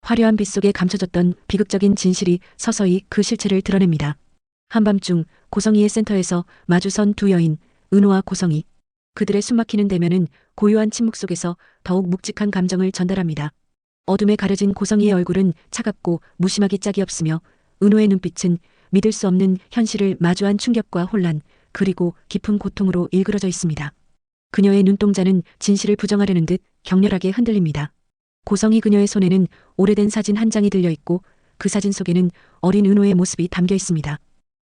화려한 빛 속에 감춰졌던 비극적인 진실이 서서히 그 실체를 드러냅니다. 한밤중 고성이의 센터에서 마주선 두 여인, 은호와 고성이. 그들의 숨막히는 대면은 고요한 침묵 속에서 더욱 묵직한 감정을 전달합니다. 어둠에 가려진 고성이의 얼굴은 차갑고 무심하기 짝이 없으며 은호의 눈빛은 믿을 수 없는 현실을 마주한 충격과 혼란, 그리고 깊은 고통으로 일그러져 있습니다. 그녀의 눈동자는 진실을 부정하려는 듯 격렬하게 흔들립니다. 고성이 그녀의 손에는 오래된 사진 한 장이 들려 있고 그 사진 속에는 어린 은호의 모습이 담겨 있습니다.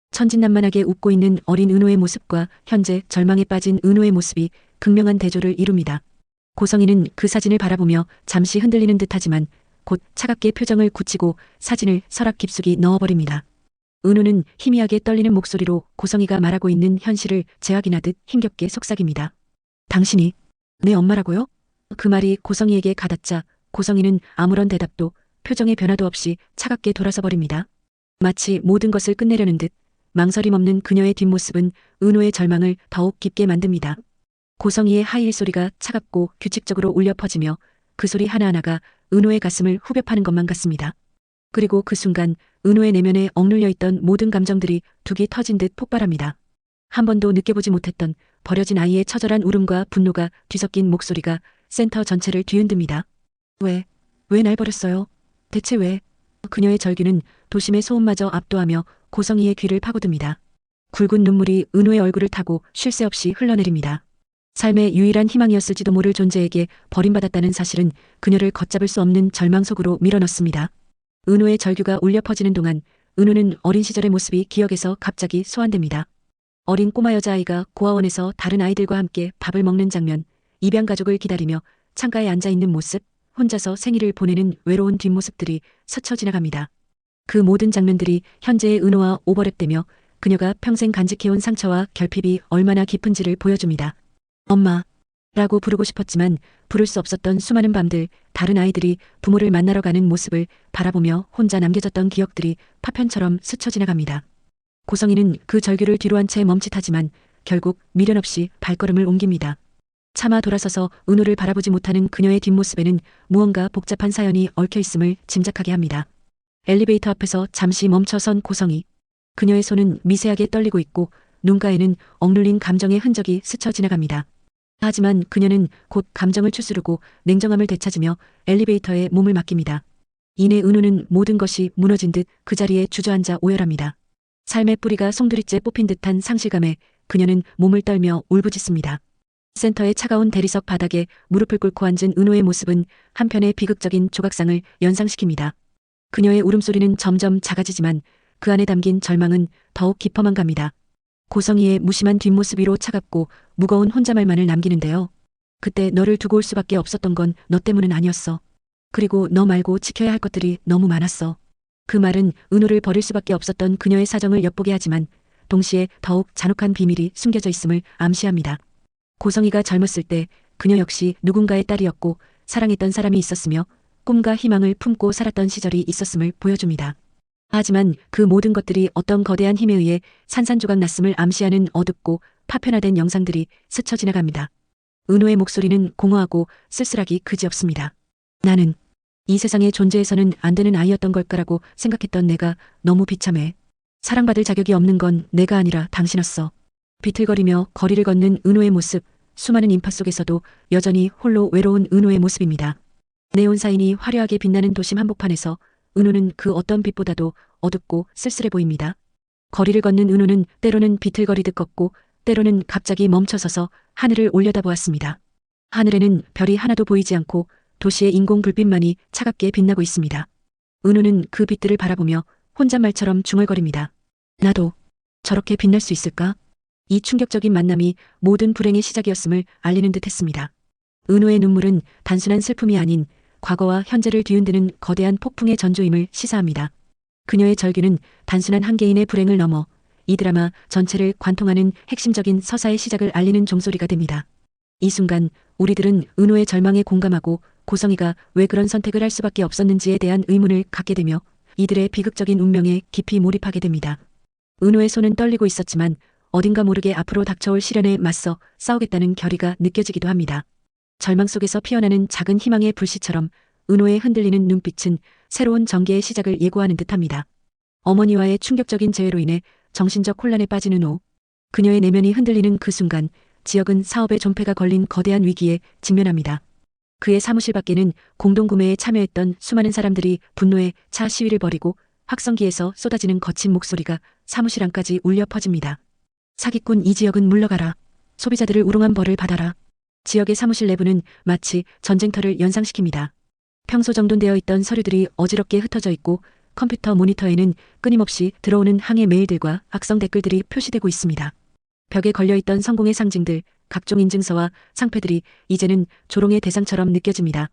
천진난만하게 웃고 있는 어린 은호의 모습과 현재 절망에 빠진 은호의 모습이 극명한 대조를 이룹니다. 고성이는 그 사진을 바라보며 잠시 흔들리는 듯하지만 곧 차갑게 표정을 굳히고 사진을 서랍 깊숙이 넣어버립니다. 은호는 희미하게 떨리는 목소리로 고성이가 말하고 있는 현실을 재확인하듯 힘겹게 속삭입니다. 당신이 내 엄마라고요? 그 말이 고성이에게 가닿자 고성이는 아무런 대답도 표정의 변화도 없이 차갑게 돌아서 버립니다. 마치 모든 것을 끝내려는 듯 망설임 없는 그녀의 뒷모습은 은호의 절망을 더욱 깊게 만듭니다. 고성이의 하이힐 소리가 차갑고 규칙적으로 울려 퍼지며 그 소리 하나하나가 은호의 가슴을 후벼 파는 것만 같습니다. 그리고 그 순간 은호의 내면에 억눌려 있던 모든 감정들이 둑이 터진 듯 폭발합니다. 한 번도 느껴보지 못했던 버려진 아이의 처절한 울음과 분노가 뒤섞인 목소리가 센터 전체를 뒤흔듭니다. 왜 날 버렸어요? 대체 왜? 그녀의 절규는 도심의 소음마저 압도하며 고성이의 귀를 파고듭니다. 굵은 눈물이 은호의 얼굴을 타고 쉴 새 없이 흘러내립니다. 삶의 유일한 희망이었을지도 모를 존재에게 버림받았다는 사실은 그녀를 걷잡을 수 없는 절망 속으로 밀어넣습니다. 은호의 절규가 울려 퍼지는 동안 은호는 어린 시절의 모습이 기억에서 갑자기 소환됩니다. 어린 꼬마 여자아이가 고아원에서 다른 아이들과 함께 밥을 먹는 장면, 입양 가족을 기다리며 창가에 앉아있는 모습, 혼자서 생일을 보내는 외로운 뒷모습들이 스쳐 지나갑니다. 그 모든 장면들이 현재의 은호와 오버랩되며 그녀가 평생 간직해온 상처와 결핍이 얼마나 깊은지를 보여줍니다. 엄마라고 부르고 싶었지만 부를 수 없었던 수많은 밤들, 다른 아이들이 부모를 만나러 가는 모습을 바라보며 혼자 남겨졌던 기억들이 파편처럼 스쳐 지나갑니다. 고성이는 그 절규를 뒤로 한 채 멈칫하지만 결국 미련 없이 발걸음을 옮깁니다. 차마 돌아서서 은호를 바라보지 못하는 그녀의 뒷모습에는 무언가 복잡한 사연이 얽혀 있음을 짐작하게 합니다. 엘리베이터 앞에서 잠시 멈춰선 고성이. 그녀의 손은 미세하게 떨리고 있고 눈가에는 억눌린 감정의 흔적이 스쳐 지나갑니다. 하지만 그녀는 곧 감정을 추스르고 냉정함을 되찾으며 엘리베이터에 몸을 맡깁니다. 이내 은호는 모든 것이 무너진 듯 그 자리에 주저앉아 오열합니다. 삶의 뿌리가 송두리째 뽑힌 듯한 상실감에 그녀는 몸을 떨며 울부짖습니다. 센터의 차가운 대리석 바닥에 무릎을 꿇고 앉은 은호의 모습은 한편의 비극적인 조각상을 연상시킵니다. 그녀의 울음소리는 점점 작아지지만 그 안에 담긴 절망은 더욱 깊어만 갑니다. 고성이의 무심한 뒷모습 위로 차갑고 무거운 혼잣말만을 남기는데요. 그때 너를 두고 올 수밖에 없었던 건 너 때문은 아니었어. 그리고 너 말고 지켜야 할 것들이 너무 많았어. 그 말은 은호를 버릴 수밖에 없었던 그녀의 사정을 엿보게 하지만 동시에 더욱 잔혹한 비밀이 숨겨져 있음을 암시합니다. 고성이가 젊었을 때 그녀 역시 누군가의 딸이었고 사랑했던 사람이 있었으며 꿈과 희망을 품고 살았던 시절이 있었음을 보여줍니다. 하지만 그 모든 것들이 어떤 거대한 힘에 의해 산산조각 났음을 암시하는 어둡고 파편화된 영상들이 스쳐 지나갑니다. 은호의 목소리는 공허하고 쓸쓸하기 그지없습니다. 나는 이 세상에 존재해서는 안 되는 아이였던 걸까라고 생각했던 내가 너무 비참해. 사랑받을 자격이 없는 건 내가 아니라 당신이었어. 비틀거리며 거리를 걷는 은호의 모습, 수많은 인파 속에서도 여전히 홀로 외로운 은호의 모습입니다. 네온사인이 화려하게 빛나는 도심 한복판에서 은호는 그 어떤 빛보다도 어둡고 쓸쓸해 보입니다. 거리를 걷는 은호는 때로는 비틀거리듯 걷고 때로는 갑자기 멈춰서서 하늘을 올려다보았습니다. 하늘에는 별이 하나도 보이지 않고 도시의 인공 불빛만이 차갑게 빛나고 있습니다. 은호는 그 빛들을 바라보며 혼잣말처럼 중얼거립니다. 나도 저렇게 빛날 수 있을까? 이 충격적인 만남이 모든 불행의 시작이었음을 알리는 듯 했습니다. 은호의 눈물은 단순한 슬픔이 아닌 과거와 현재를 뒤흔드는 거대한 폭풍의 전조임을 시사합니다. 그녀의 절규는 단순한 한 개인의 불행을 넘어 이 드라마 전체를 관통하는 핵심적인 서사의 시작을 알리는 종소리가 됩니다. 이 순간 우리들은 은호의 절망에 공감하고 고성이가 왜 그런 선택을 할 수밖에 없었는지에 대한 의문을 갖게 되며 이들의 비극적인 운명에 깊이 몰입하게 됩니다. 은호의 손은 떨리고 있었지만 어딘가 모르게 앞으로 닥쳐올 시련에 맞서 싸우겠다는 결의가 느껴지기도 합니다. 절망 속에서 피어나는 작은 희망의 불씨처럼 은호의 흔들리는 눈빛은 새로운 전개의 시작을 예고하는 듯합니다. 어머니와의 충격적인 재회로 인해 정신적 혼란에 빠진 은호. 그녀의 내면이 흔들리는 그 순간 지역은 사업의 존폐가 걸린 거대한 위기에 직면합니다. 그의 사무실 밖에는 공동구매에 참여했던 수많은 사람들이 분노의 차 시위를 벌이고 확성기에서 쏟아지는 거친 목소리가 사무실 안까지 울려 퍼집니다. 사기꾼 이지역은 물러가라. 소비자들을 우롱한 벌을 받아라. 지역의 사무실 내부는 마치 전쟁터를 연상시킵니다. 평소 정돈되어 있던 서류들이 어지럽게 흩어져 있고 컴퓨터 모니터에는 끊임없이 들어오는 항해 메일들과 악성 댓글들이 표시되고 있습니다. 벽에 걸려있던 성공의 상징들, 각종 인증서와 상패들이 이제는 조롱의 대상처럼 느껴집니다.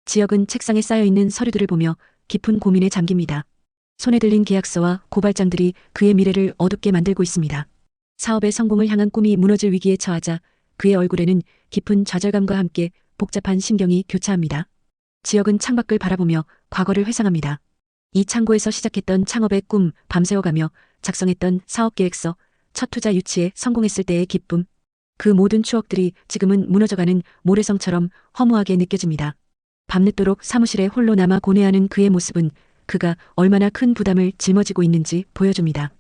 지역은 책상에 쌓여있는 서류들을 보며 깊은 고민에 잠깁니다. 손에 들린 계약서와 고발장들이 그의 미래를 어둡게 만들고 있습니다. 사업의 성공을 향한 꿈이 무너질 위기에 처하자 그의 얼굴에는 깊은 좌절감과 함께 복잡한 심경이 교차합니다. 지역은 창밖을 바라보며 과거를 회상합니다. 이 창고에서 시작했던 창업의 꿈, 밤새워가며 작성했던 사업계획서, 첫 투자 유치에 성공했을 때의 기쁨. 그 모든 추억들이 지금은 무너져가는 모래성처럼 허무하게 느껴집니다. 밤늦도록 사무실에 홀로 남아 고뇌하는 그의 모습은 그가 얼마나 큰 부담을 짊어지고 있는지 보여줍니다.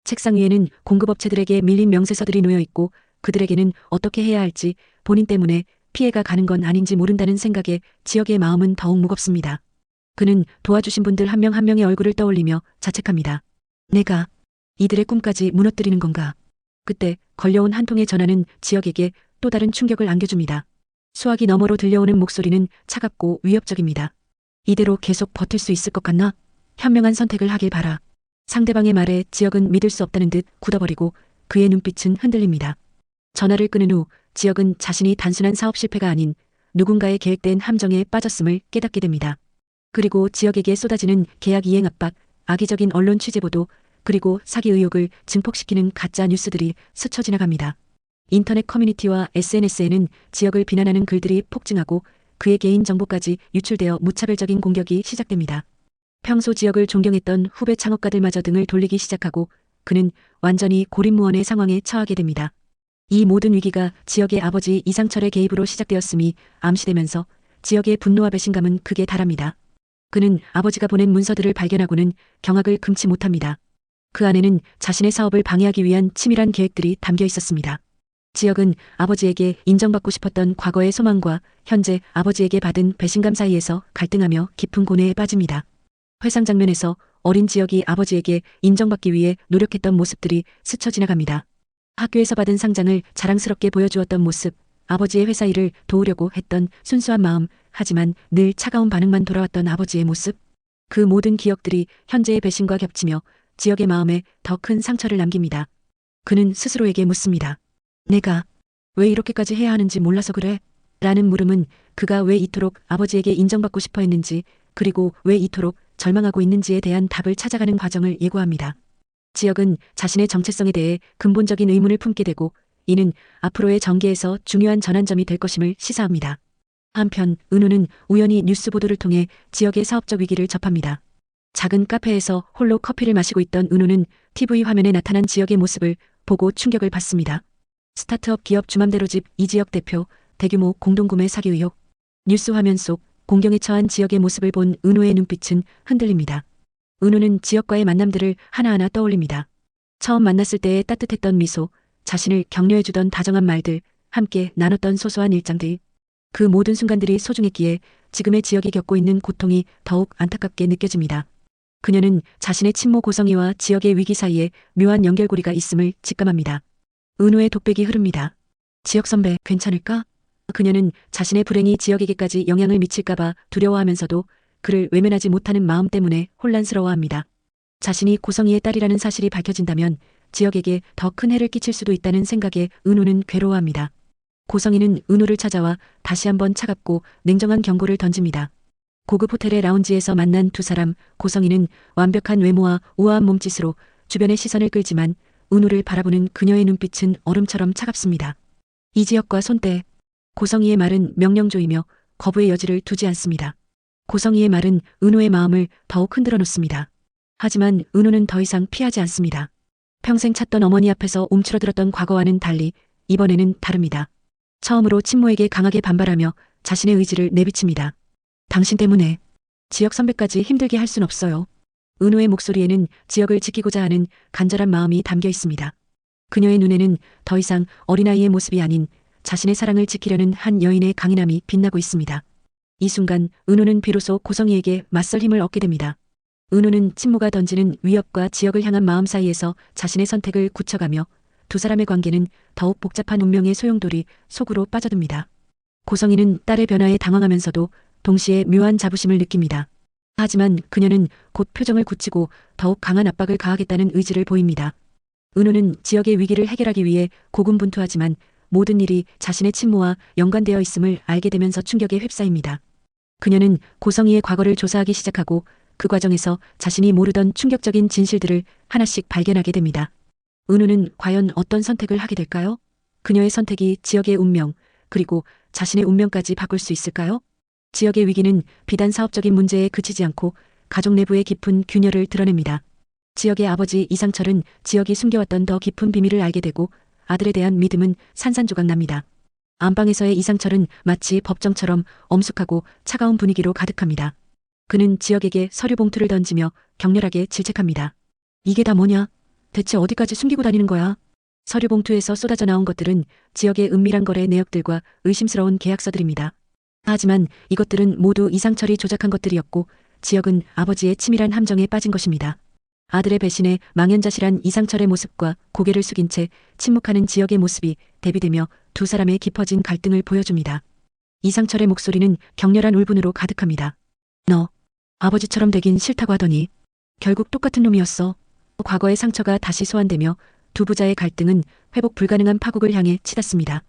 책상 위에는 공급업체들에게 밀린 명세서들이 놓여 있고 그들에게는 어떻게 해야 할지 본인 때문에 피해가 가는 건 아닌지 모른다는 생각에 지역의 마음은 더욱 무겁습니다. 그는 도와주신 분들 한 명 한 명의 얼굴을 떠올리며 자책합니다. 내가 이들의 꿈까지 무너뜨리는 건가? 그때 걸려온 한 통의 전화는 지역에게 또 다른 충격을 안겨줍니다. 수화기 너머로 들려오는 목소리는 차갑고 위협적입니다. 이대로 계속 버틸 수 있을 것 같나? 현명한 선택을 하길 바라. 상대방의 말에 지역은 믿을 수 없다는 듯 굳어버리고 그의 눈빛은 흔들립니다. 전화를 끊은 후 지역은 자신이 단순한 사업 실패가 아닌 누군가의 계획된 함정에 빠졌음을 깨닫게 됩니다. 그리고 지역에게 쏟아지는 계약 이행 압박, 악의적인 언론 취재보도, 그리고 사기 의혹을 증폭시키는 가짜 뉴스들이 스쳐 지나갑니다. 인터넷 커뮤니티와 SNS에는 지역을 비난하는 글들이 폭증하고 그의 개인 정보까지 유출되어 무차별적인 공격이 시작됩니다. 평소 지역을 존경했던 후배 창업가들마저 등을 돌리기 시작하고 그는 완전히 고립무원의 상황에 처하게 됩니다. 이 모든 위기가 지역의 아버지 이상철의 개입으로 시작되었음이 암시되면서 지역의 분노와 배신감은 극에 달합니다. 그는 아버지가 보낸 문서들을 발견하고는 경악을 금치 못합니다. 그 안에는 자신의 사업을 방해하기 위한 치밀한 계획들이 담겨 있었습니다. 지역은 아버지에게 인정받고 싶었던 과거의 소망과 현재 아버지에게 받은 배신감 사이에서 갈등하며 깊은 고뇌에 빠집니다. 회상 장면에서 어린 지역이 아버지에게 인정받기 위해 노력했던 모습들이 스쳐 지나갑니다. 학교에서 받은 상장을 자랑스럽게 보여주었던 모습, 아버지의 회사 일을 도우려고 했던 순수한 마음, 하지만 늘 차가운 반응만 돌아왔던 아버지의 모습. 그 모든 기억들이 현재의 배신과 겹치며 지역의 마음에 더 큰 상처를 남깁니다. 그는 스스로에게 묻습니다. 내가 왜 이렇게까지 해야 하는지 몰라서 그래? 라는 물음은 그가 왜 이토록 아버지에게 인정받고 싶어 했는지, 그리고 왜 이토록 절망하고 있는지에 대한 답을 찾아가는 과정을 예고합니다. 지역은 자신의 정체성에 대해 근본적인 의문을 품게 되고 이는 앞으로의 전개에서 중요한 전환점이 될 것임을 시사합니다. 한편 은우는 우연히 뉴스 보도를 통해 지역의 사업적 위기를 접합니다. 작은 카페에서 홀로 커피를 마시고 있던 은우는 TV 화면에 나타난 지역의 모습을 보고 충격을 받습니다. 스타트업 기업 주맘대로집 이지역 대표, 대규모 공동구매 사기 의혹. 뉴스 화면 속 공경에 처한 지역의 모습을 본 은우의 눈빛은 흔들립니다. 은우는 지역과의 만남들을 하나하나 떠올립니다. 처음 만났을 때의 따뜻했던 미소, 자신을 격려해주던 다정한 말들, 함께 나눴던 소소한 일장들. 그 모든 순간들이 소중했기에 지금의 지역이 겪고 있는 고통이 더욱 안타깝게 느껴집니다. 그녀는 자신의 친모 고성이와 지역의 위기 사이에 묘한 연결고리가 있음을 직감합니다. 은우의 독백이 흐릅니다. 지역 선배, 괜찮을까? 그녀는 자신의 불행이 지역에게까지 영향을 미칠까봐 두려워하면서도 그를 외면하지 못하는 마음 때문에 혼란스러워합니다. 자신이 고성이의 딸이라는 사실이 밝혀진다면 지역에게 더 큰 해를 끼칠 수도 있다는 생각에 은우는 괴로워합니다. 고성이는 은우를 찾아와 다시 한번 차갑고 냉정한 경고를 던집니다. 고급 호텔의 라운지에서 만난 두 사람, 고성이는 완벽한 외모와 우아한 몸짓으로 주변의 시선을 끌지만 은우를 바라보는 그녀의 눈빛은 얼음처럼 차갑습니다. 이지역과 손대. 고성이의 말은 명령조이며 거부의 여지를 두지 않습니다. 고성이의 말은 은우의 마음을 더욱 흔들어 놓습니다. 하지만 은우는 더 이상 피하지 않습니다. 평생 찾던 어머니 앞에서 움츠러들었던 과거와는 달리 이번에는 다릅니다. 처음으로 친모에게 강하게 반발하며 자신의 의지를 내비칩니다. 당신 때문에 지역 선배까지 힘들게 할 순 없어요. 은호의 목소리에는 지역을 지키고자 하는 간절한 마음이 담겨 있습니다. 그녀의 눈에는 더 이상 어린아이의 모습이 아닌 자신의 사랑을 지키려는 한 여인의 강인함이 빛나고 있습니다. 이 순간 은호는 비로소 고성이에게 맞설 힘을 얻게 됩니다. 은호는 친모가 던지는 위협과 지역을 향한 마음 사이에서 자신의 선택을 굳혀가며 두 사람의 관계는 더욱 복잡한 운명의 소용돌이 속으로 빠져듭니다. 고성이는 딸의 변화에 당황하면서도 동시에 묘한 자부심을 느낍니다. 하지만 그녀는 곧 표정을 굳히고 더욱 강한 압박을 가하겠다는 의지를 보입니다. 은호는 지역의 위기를 해결하기 위해 고군분투하지만 모든 일이 자신의 친모와 연관되어 있음을 알게 되면서 충격에 휩싸입니다. 그녀는 고성이의 과거를 조사하기 시작하고 그 과정에서 자신이 모르던 충격적인 진실들을 하나씩 발견하게 됩니다. 은호는 과연 어떤 선택을 하게 될까요? 그녀의 선택이 지역의 운명, 그리고 자신의 운명까지 바꿀 수 있을까요? 지역의 위기는 비단 사업적인 문제에 그치지 않고 가족 내부의 깊은 균열을 드러냅니다. 지역의 아버지 이상철은 지역이 숨겨왔던 더 깊은 비밀을 알게 되고 아들에 대한 믿음은 산산조각 납니다. 안방에서의 이상철은 마치 법정처럼 엄숙하고 차가운 분위기로 가득합니다. 그는 지역에게 서류 봉투를 던지며 격렬하게 질책합니다. 이게 다 뭐냐? 대체 어디까지 숨기고 다니는 거야? 서류 봉투에서 쏟아져 나온 것들은 지역의 은밀한 거래 내역들과 의심스러운 계약서들입니다. 하지만 이것들은 모두 이상철이 조작한 것들이었고 지역은 아버지의 치밀한 함정에 빠진 것입니다. 아들의 배신에 망연자실한 이상철의 모습과 고개를 숙인 채 침묵하는 지역의 모습이 대비되며 두 사람의 깊어진 갈등을 보여줍니다. 이상철의 목소리는 격렬한 울분으로 가득합니다. 너 아버지처럼 되긴 싫다고 하더니 결국 똑같은 놈이었어. 과거의 상처가 다시 소환되며 두 부자의 갈등은 회복 불가능한 파국을 향해 치닫습니다.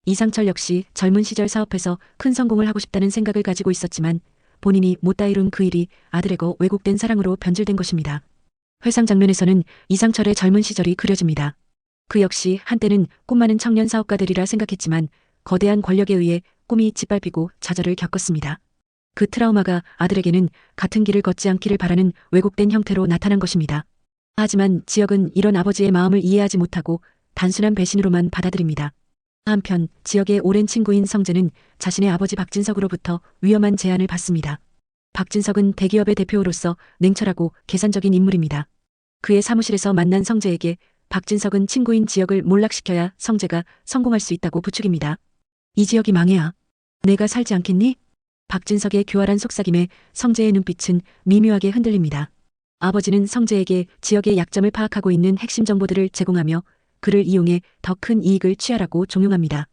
이상철 역시 젊은 시절 사업에서 큰 성공을 하고 싶다는 생각을 가지고 있었지만 본인이 못다 이룬 그 일이 아들에게 왜곡된 사랑으로 변질된 것입니다. 회상 장면에서는 이상철의 젊은 시절이 그려집니다. 그 역시 한때는 꿈 많은 청년 사업가들이라 생각했지만 거대한 권력에 의해 꿈이 짓밟히고 좌절을 겪었습니다. 그 트라우마가 아들에게는 같은 길을 걷지 않기를 바라는 왜곡된 형태로 나타난 것입니다. 하지만 지역은 이런 아버지의 마음을 이해하지 못하고 단순한 배신으로만 받아들입니다. 한편 지역의 오랜 친구인 성재는 자신의 아버지 박진석으로부터 위험한 제안을 받습니다. 박진석은 대기업의 대표로서 냉철하고 계산적인 인물입니다. 그의 사무실에서 만난 성재에게 박진석은 친구인 지역을 몰락시켜야 성재가 성공할 수 있다고 부추깁니다. 이 지역이 망해야 내가 살지 않겠니? 박진석의 교활한 속삭임에 성재의 눈빛은 미묘하게 흔들립니다. 아버지는 성재에게 지역의 약점을 파악하고 있는 핵심 정보들을 제공하며 그를 이용해 더 큰 이익을 취하라고 종용합니다.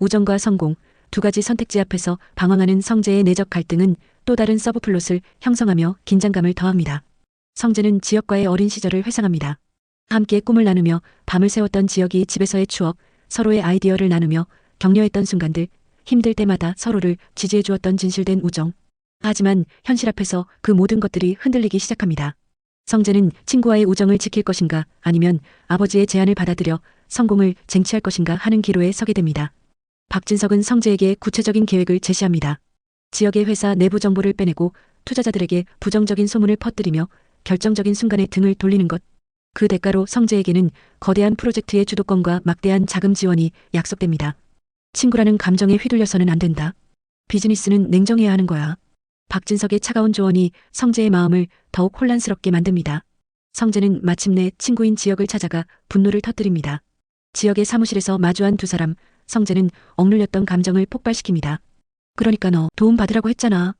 우정과 성공, 두 가지 선택지 앞에서 방황하는 성재의 내적 갈등은 또 다른 서브플롯을 형성하며 긴장감을 더합니다. 성재는 지역과의 어린 시절을 회상합니다. 함께 꿈을 나누며 밤을 새웠던 지역이 집에서의 추억, 서로의 아이디어를 나누며 격려했던 순간들, 힘들 때마다 서로를 지지해 주었던 진실된 우정. 하지만 현실 앞에서 그 모든 것들이 흔들리기 시작합니다. 성재는 친구와의 우정을 지킬 것인가 아니면 아버지의 제안을 받아들여 성공을 쟁취할 것인가 하는 기로에 서게 됩니다. 박진석은 성재에게 구체적인 계획을 제시합니다. 지역의 회사 내부 정보를 빼내고 투자자들에게 부정적인 소문을 퍼뜨리며 결정적인 순간에 등을 돌리는 것. 그 대가로 성재에게는 거대한 프로젝트의 주도권과 막대한 자금 지원이 약속됩니다. 친구라는 감정에 휘둘려서는 안 된다. 비즈니스는 냉정해야 하는 거야. 박진석의 차가운 조언이 성재의 마음을 더욱 혼란스럽게 만듭니다. 성재는 마침내 친구인 지역을 찾아가 분노를 터뜨립니다. 지역의 사무실에서 마주한 두 사람, 성재는 억눌렸던 감정을 폭발시킵니다. 그러니까 너 도움 받으라고 했잖아.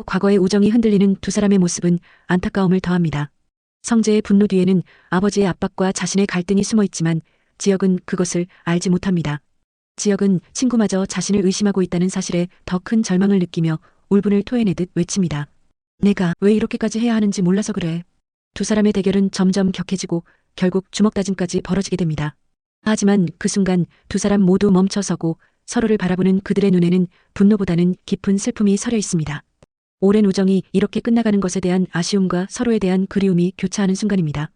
과거의 우정이 흔들리는 두 사람의 모습은 안타까움을 더합니다. 성재의 분노 뒤에는 아버지의 압박과 자신의 갈등이 숨어 있지만 지역은 그것을 알지 못합니다. 지역은 친구마저 자신을 의심하고 있다는 사실에 더 큰 절망을 느끼며 울분을 토해내듯 외칩니다. 내가 왜 이렇게까지 해야 하는지 몰라서 그래. 두 사람의 대결은 점점 격해지고 결국 주먹다짐까지 벌어지게 됩니다. 하지만 그 순간 두 사람 모두 멈춰서고 서로를 바라보는 그들의 눈에는 분노보다는 깊은 슬픔이 서려 있습니다. 오랜 우정이 이렇게 끝나가는 것에 대한 아쉬움과 서로에 대한 그리움이 교차하는 순간입니다.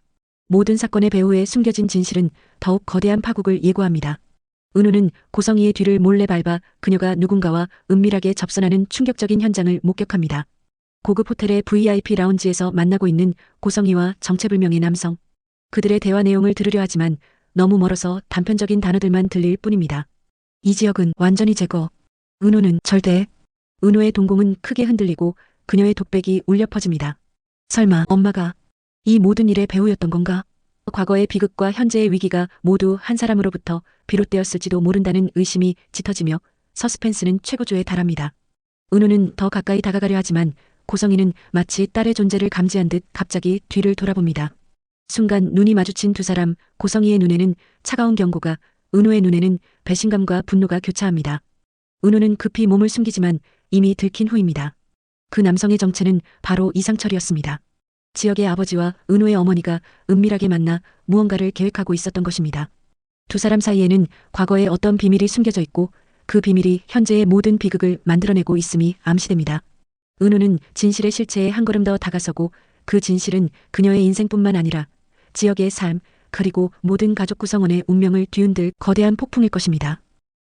모든 사건의 배후에 숨겨진 진실은 더욱 거대한 파국을 예고합니다. 은우는 고성이의 뒤를 몰래 밟아 그녀가 누군가와 은밀하게 접선하는 충격적인 현장을 목격합니다. 고급 호텔의 VIP 라운지에서 만나고 있는 고성이와 정체불명의 남성. 그들의 대화 내용을 들으려 하지만 너무 멀어서 단편적인 단어들만 들릴 뿐입니다. 이 지역은 완전히 제거. 은우는 절대 은호의 동공은 크게 흔들리고 그녀의 독백이 울려 퍼집니다. 설마 엄마가 이 모든 일의 배우였던 건가? 과거의 비극과 현재의 위기가 모두 한 사람으로부터 비롯되었을지도 모른다는 의심이 짙어지며 서스펜스는 최고조에 달합니다. 은호는 더 가까이 다가가려 하지만 고성이는 마치 딸의 존재를 감지한 듯 갑자기 뒤를 돌아봅니다. 순간 눈이 마주친 두 사람, 고성이의 눈에는 차가운 경고가, 은호의 눈에는 배신감과 분노가 교차합니다. 은호는 급히 몸을 숨기지만 이미 들킨 후입니다. 그 남성의 정체는 바로 이상철이었습니다. 지역의 아버지와 은호의 어머니가 은밀하게 만나 무언가를 계획하고 있었던 것입니다. 두 사람 사이에는 과거의 어떤 비밀이 숨겨져 있고 그 비밀이 현재의 모든 비극을 만들어내고 있음이 암시됩니다. 은호는 진실의 실체에 한 걸음 더 다가서고 그 진실은 그녀의 인생뿐만 아니라 지역의 삶, 그리고 모든 가족 구성원의 운명을 뒤흔들 거대한 폭풍일 것입니다.